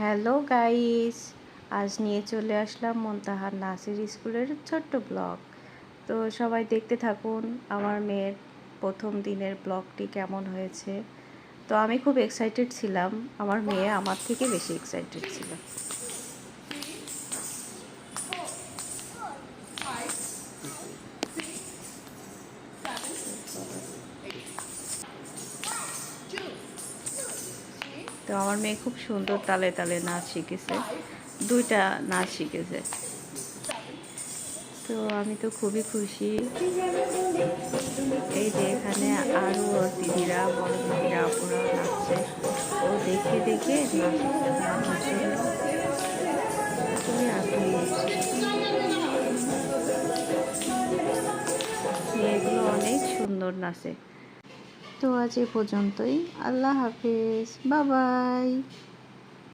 Hello guys, আজ নিয়ে চলে আসলাম মুনতাহার নাসির স্কুলের ছোট্ট ব্লগ। তো সবাই দেখতে থাকুন আমার মেয়ের প্রথম দিনের ব্লগটি কেমন হয়েছে। তো আমি খুব এক্সাইটেড ছিলাম, আমার মেয়ে আমার থেকে বেশি এক্সাইটেড ছিল। তো আমার মেয়ে খুব সুন্দর তালে তালে নাচ শিখেছে, দুইটা নাচ শিখেছে। তো আমি তো খুবই খুশি। এই যে এখানে আরও ওর দিদিরা, বড় দিদিরা, আপুরা নাচছে। ও দেখে দেখে নাচার জন্য খুবই আগ্রহী। মেয়েগুলো অনেক সুন্দর নাচে। তো আজ এ পর্যন্তই। আল্লাহ হাফেজ, বাই বাই।